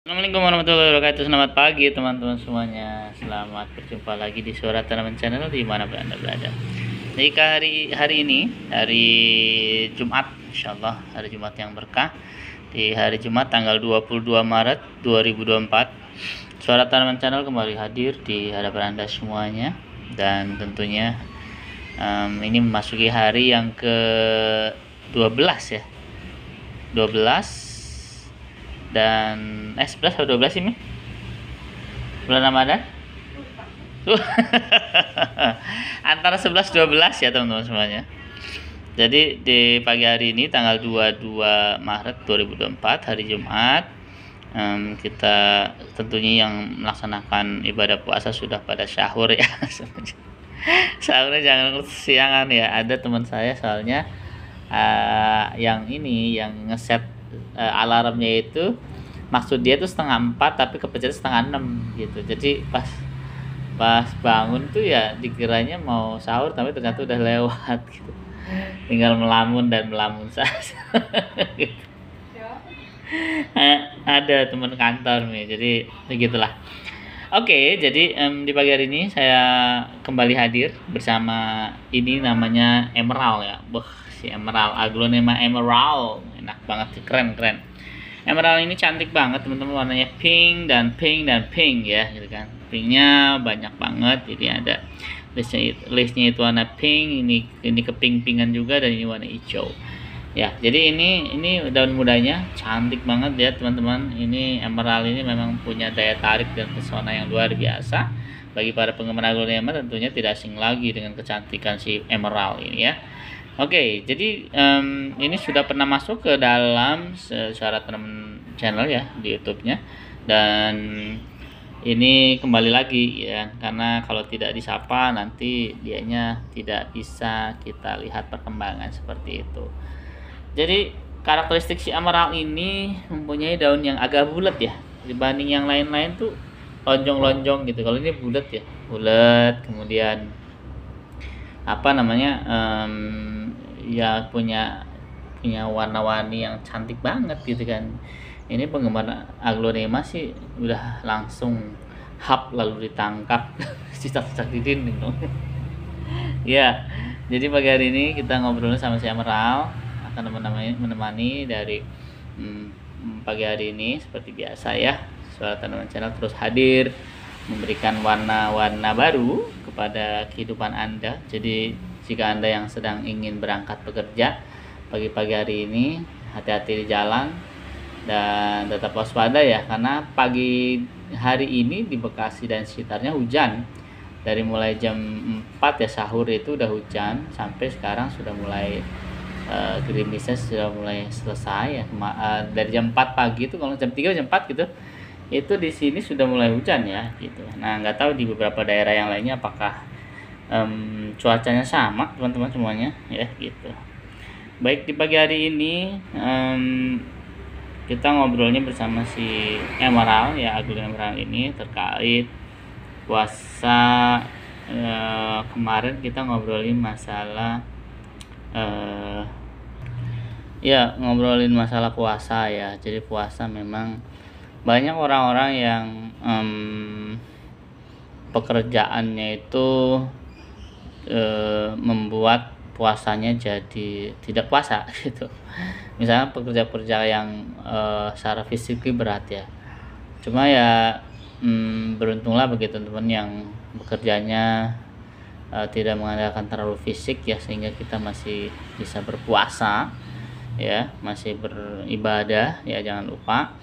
Assalamualaikum warahmatullahi wabarakatuh. Selamat pagi teman-teman semuanya. Selamat berjumpa lagi di Suara Tanaman Channel dimanapun Anda berada. Jadi hari ini hari Jumat, insyaallah hari Jumat yang berkah. Di hari Jumat tanggal 22 Maret 2024, Suara Tanaman Channel kembali hadir di hadapan Anda semuanya. Dan tentunya ini memasuki hari yang ke-12 ya. 12 dan 11 atau 12 ini bulan Ramadan antara 11 12 ya teman-teman semuanya. Jadi di pagi hari ini tanggal 22 Maret 2024 hari Jumat, kita tentunya yang melaksanakan ibadah puasa sudah pada sahur ya. Sahurnya jangan kesiangan ya. Ada teman saya soalnya yang ngeset alarmnya itu, maksud dia tuh 3:30 tapi kepencet 3:30 gitu. Jadi pas bangun tuh ya dikiranya mau sahur tapi ternyata udah lewat gitu. Tinggal melamun saja. Gitu. Ada teman kantor nih, jadi begitulah. Oke, jadi di pagi hari ini saya kembali hadir bersama ini namanya Emerald ya. Si Emerald, aglonema Emerald, enak banget sih, keren. Emerald ini cantik banget teman-teman, warnanya pink dan pink ya, gitu kan. Pinknya banyak banget, jadi ada listnya itu warna pink, ini keping-pingan juga, dan ini warna hijau. Ya, jadi ini daun mudanya cantik banget ya teman-teman. Ini Emerald ini memang punya daya tarik dan pesona yang luar biasa. Bagi para penggemar aglonema tentunya tidak asing lagi dengan kecantikan si Emerald ini ya. Oke, jadi ini sudah pernah masuk ke dalam Suara Tanaman Channel ya di YouTube-nya, dan ini kembali lagi ya, karena kalau tidak disapa nanti dianya tidak bisa kita lihat perkembangan seperti itu. Jadi karakteristik si Emerald ini mempunyai daun yang agak bulat ya, dibanding yang lain-lain tuh lonjong-lonjong gitu. Kalau ini bulat ya, kemudian ya punya warna-warni yang cantik banget gitu kan. Ini penggemar aglonema sih udah langsung lalu ditangkap cicak-cicak di dinding dong. Ya, jadi pagi hari ini kita ngobrol sama si Emerald, akan menemani dari pagi hari ini seperti biasa ya. Suara Tanaman Channel terus hadir memberikan warna-warna baru kepada kehidupan Anda. Jadi jika Anda yang sedang ingin berangkat bekerja pagi-pagi hari ini, hati-hati di jalan dan tetap waspada ya, karena pagi hari ini di Bekasi dan sekitarnya hujan. Dari mulai jam 4 ya, sahur itu udah hujan, sampai sekarang sudah mulai gerimisnya sudah mulai selesai ya. Dari jam 4 pagi itu, kalau jam 3 jam 4 gitu, itu di sini sudah mulai hujan ya gitu. Nah, nggak tahu di beberapa daerah yang lainnya apakah cuacanya sama teman-teman semuanya ya gitu. Baik, di pagi hari ini kita ngobrolnya bersama si Emerald ya, aglonema Emerald ini terkait puasa. Kemarin kita ngobrolin masalah puasa ya. Jadi puasa memang banyak orang-orang yang pekerjaannya itu membuat puasanya jadi tidak puasa gitu. Misalnya pekerja-pekerja yang secara fisik berat ya, cuma ya beruntunglah bagi teman-teman yang bekerjanya tidak mengandalkan terlalu fisik ya, sehingga kita masih bisa berpuasa ya, masih beribadah ya, jangan lupa.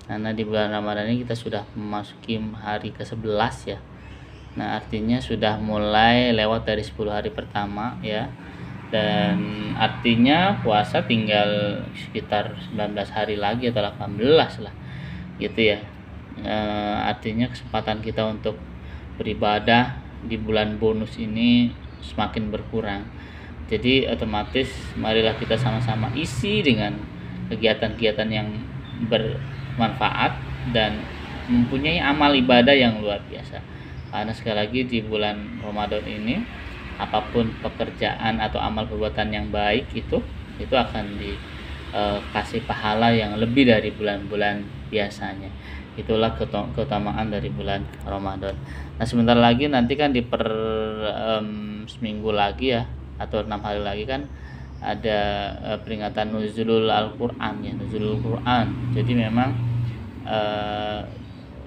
Karena di bulan Ramadan ini kita sudah memasuki hari ke-11 ya. Nah, artinya sudah mulai lewat dari 10 hari pertama ya. Dan artinya puasa tinggal sekitar 19 hari lagi atau 18 lah gitu ya. Artinya kesempatan kita untuk beribadah di bulan bonus ini semakin berkurang. Jadi otomatis marilah kita sama-sama isi dengan kegiatan-kegiatan yang bermanfaat dan mempunyai amal ibadah yang luar biasa. Karena sekali lagi di bulan Ramadan ini, apapun pekerjaan atau amal perbuatan yang baik itu akan kasih pahala yang lebih dari bulan-bulan biasanya. Itulah keutamaan dari bulan Ramadan. Nah, sebentar lagi nanti kan seminggu lagi ya, atau 6 hari lagi kan ada peringatan nuzulul Al-Qur'an ya, nuzulul Qur'an. Jadi memang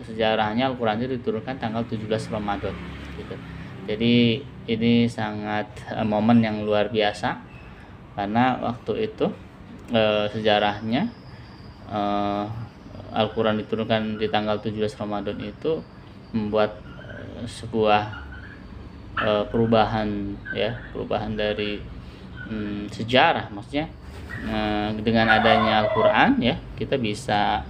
sejarahnya Al-Qur'an itu diturunkan tanggal 17 Ramadan gitu. Jadi ini sangat momen yang luar biasa, karena waktu itu sejarahnya Al-Quran diturunkan di tanggal 17 Ramadan itu membuat sebuah perubahan ya, perubahan dari sejarah. Maksudnya dengan adanya Al-Quran ya, kita bisa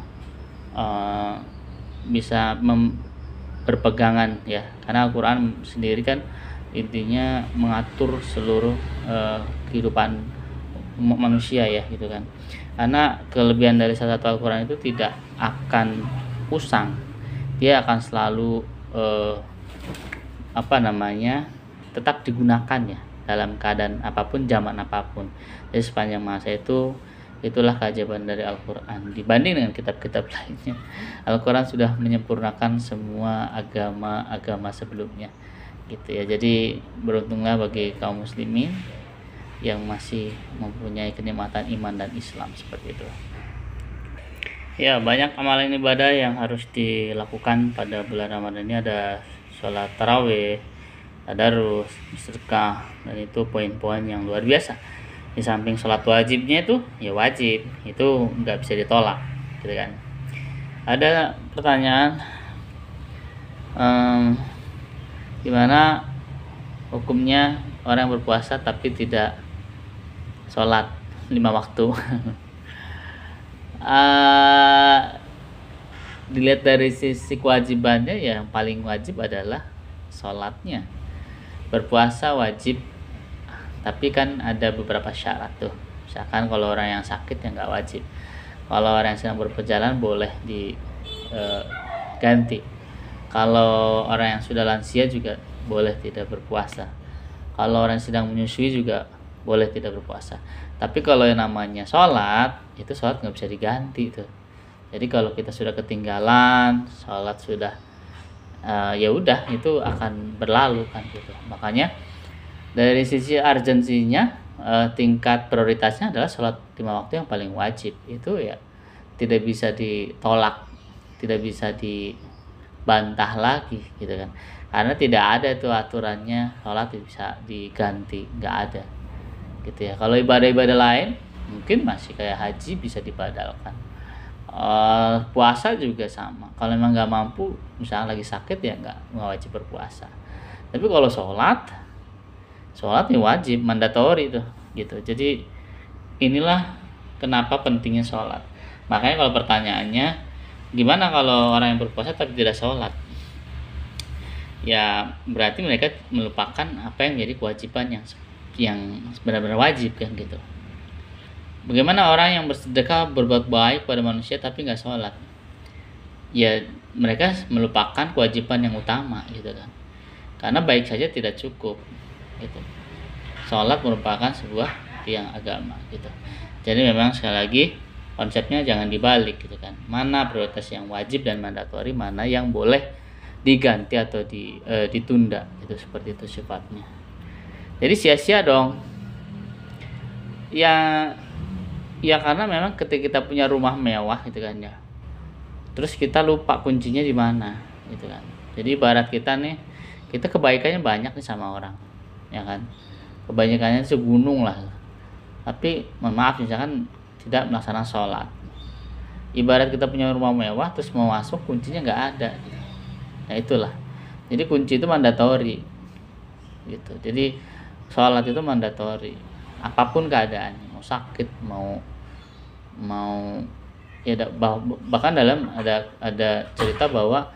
berpegangan ya, karena Al-Quran sendiri kan intinya mengatur seluruh kehidupan manusia ya gitu kan. Karena kelebihan dari salah satu Al-Quran itu tidak akan usang, dia akan selalu tetap digunakan ya dalam keadaan apapun, zaman apapun. Jadi sepanjang masa itulah keajaiban dari Al-Quran dibanding dengan kitab-kitab lainnya. Al-Quran sudah menyempurnakan semua agama sebelumnya gitu ya. Jadi beruntunglah bagi kaum muslimin yang masih mempunyai kenikmatan iman dan Islam seperti itu. Ya, banyak amalan ibadah yang harus dilakukan pada bulan Ramadan ini. Ada sholat tarawih, tadarus, sedekah, dan itu poin-poin yang luar biasa. Di samping sholat wajibnya itu ya wajib, itu nggak bisa ditolak gitu kan. Ada pertanyaan, gimana hukumnya orang yang berpuasa tapi tidak sholat 5 waktu? Dilihat dari sisi kewajibannya, yang paling wajib adalah sholatnya. Berpuasa wajib, tapi kan ada beberapa syarat tuh. Misalkan kalau orang yang sakit ya nggak wajib. Kalau orang yang sedang berperjalanan boleh diganti. Kalau orang yang sudah lansia juga boleh tidak berpuasa. Kalau orang yang sedang menyusui juga boleh tidak berpuasa. Tapi kalau yang namanya sholat, itu sholat nggak bisa diganti tuh. Jadi kalau kita sudah ketinggalan sholat, sudah ya udah, itu akan berlalu kan gitu. Makanya dari sisi urgensinya, tingkat prioritasnya adalah sholat 5 waktu yang paling wajib. Itu ya tidak bisa ditolak, tidak bisa dibantah lagi gitu kan. Karena tidak ada itu aturannya sholat bisa diganti, nggak ada gitu ya. Kalau ibadah-ibadah lain mungkin masih kayak haji bisa dibadalkan, puasa juga sama. Kalau memang nggak mampu, misalnya lagi sakit ya nggak wajib berpuasa. Tapi kalau sholat ya wajib, mandatori tuh gitu. Jadi inilah kenapa pentingnya sholat. Makanya kalau pertanyaannya gimana kalau orang yang berpuasa tapi tidak sholat, ya berarti mereka melupakan apa yang menjadi kewajiban yang benar-benar wajib kan gitu. Bagaimana orang yang bersedekah, berbuat baik pada manusia tapi nggak sholat? Ya mereka melupakan kewajiban yang utama gitu kan. Karena baik saja tidak cukup gitu. Sholat merupakan sebuah tiang agama gitu. Jadi memang sekali lagi konsepnya jangan dibalik gitu kan. Mana prioritas yang wajib dan mandatori, mana yang boleh diganti atau ditunda gitu, seperti itu sifatnya. Jadi sia-sia dong. Ya karena memang ketika kita punya rumah mewah gitu kan ya, terus kita lupa kuncinya di mana gitu kan. Jadi ibarat kita nih, kita kebaikannya banyak nih sama orang ya kan, kebanyakannya segunung lah, tapi mohon maaf misalkan tidak melaksanakan sholat. Ibarat kita punya rumah mewah terus mau masuk kuncinya nggak ada gitu. Nah itulah, jadi kunci itu mandatori gitu. Jadi sholat itu mandatori apapun keadaannya, mau sakit, mau ya bahkan dalam ada cerita bahwa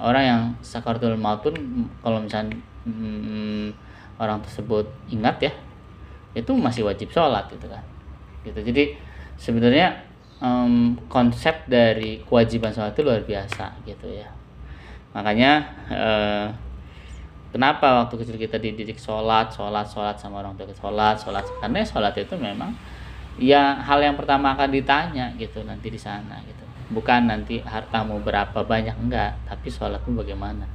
orang yang sakaratul maut pun kalau misalnya orang tersebut ingat ya, itu masih wajib sholat gitu kan gitu. Jadi sebenarnya konsep dari kewajiban sholat itu luar biasa gitu ya. Makanya kenapa waktu kecil kita dididik sholat sama orang tua, sholat karena sholat itu memang ya hal yang pertama akan ditanya gitu nanti di sana gitu. Bukan nanti hartamu berapa banyak, enggak, tapi sholatmu bagaimana.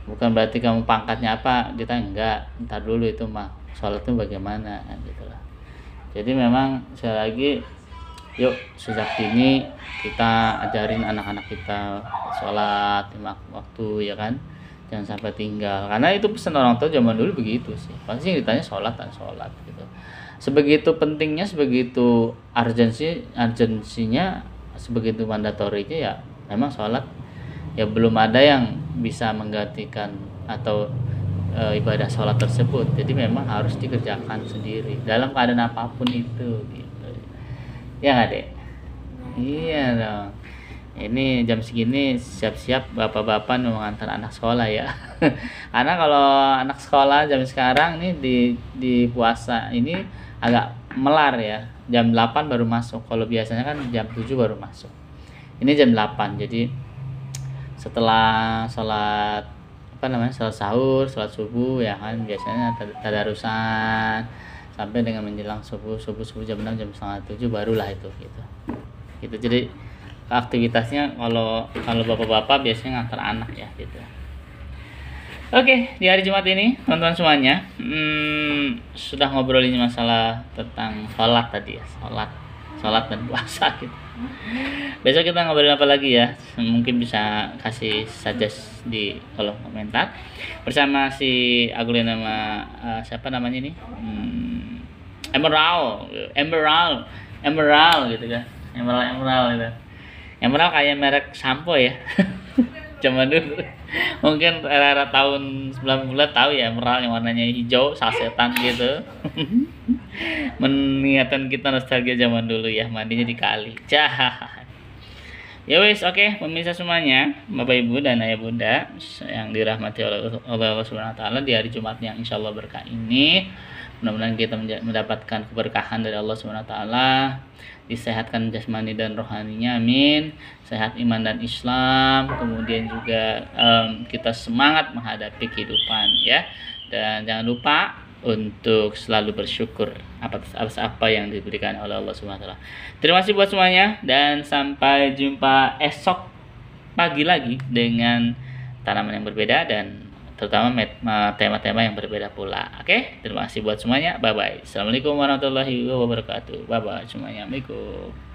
Bukan berarti kamu pangkatnya apa ditanya, enggak, ntar dulu itu mah, sholatmu bagaimana gitu lah. Jadi memang sekali lagi, yuk sejak dini kita ajarin anak-anak kita sholat lima waktu ya kan, jangan sampai tinggal, karena itu pesan orang tua zaman dulu begitu sih, pasti yang ditanya sholat dan sholat gitu. Sebegitu pentingnya, sebegitu urgensinya, sebegitu mandatorinya ya memang sholat, ya belum ada yang bisa menggantikan atau ibadah sholat tersebut. Jadi memang harus dikerjakan sendiri dalam keadaan apapun itu gitu. Ya nggak dek? Iya dong. Ini jam segini siap-siap bapak-bapak mau mengantar anak sekolah ya. Karena kalau anak sekolah jam sekarang nih di puasa ini agak melar ya. Jam 8 baru masuk. Kalau biasanya kan jam 7 baru masuk. Ini jam 8. Jadi setelah sholat sholat sahur, sholat subuh ya kan, biasanya tadarusan sampai dengan menjelang subuh jam 6 jam setengah 7 barulah itu gitu. Jadi aktivitasnya kalau bapak-bapak biasanya ngantar anak ya gitu. Oke, di hari Jumat ini teman-teman semuanya sudah ngobrolin masalah tentang sholat tadi ya, sholat dan puasa gitu. Besok kita ngobrolin apa lagi ya, mungkin bisa kasih suggest di kolom komentar bersama si Agulin nama siapa namanya ini, Emerald gitu kan, Emerald gitu. Emerald kayak merek sampo ya. Zaman dulu mungkin era tahun 90 tahu ya, Emerald yang warnanya hijau sasetan gitu. Mengingatkan kita nostalgia zaman dulu ya, mandinya di kali. Ya wis, oke, pemirsa semuanya, Bapak Ibu dan Ayah Bunda yang dirahmati oleh Allah Subhanahu wa taala, di hari Jumat yang insyaallah berkah ini, mudah-mudahan kita mendapatkan keberkahan dari Allah Subhanahu wa taala, disehatkan jasmani dan rohaninya, amin. Sehat iman dan Islam, kemudian juga kita semangat menghadapi kehidupan ya. Dan jangan lupa untuk selalu bersyukur atas apa yang diberikan oleh Allah Subhanahu wa taala. Terima kasih buat semuanya dan sampai jumpa esok pagi lagi dengan tanaman yang berbeda dan terutama tema-tema yang berbeda pula. Oke, terima kasih buat semuanya. Bye bye. Assalamualaikum warahmatullahi wabarakatuh. Bye bye semuanya. Assalamualaikum.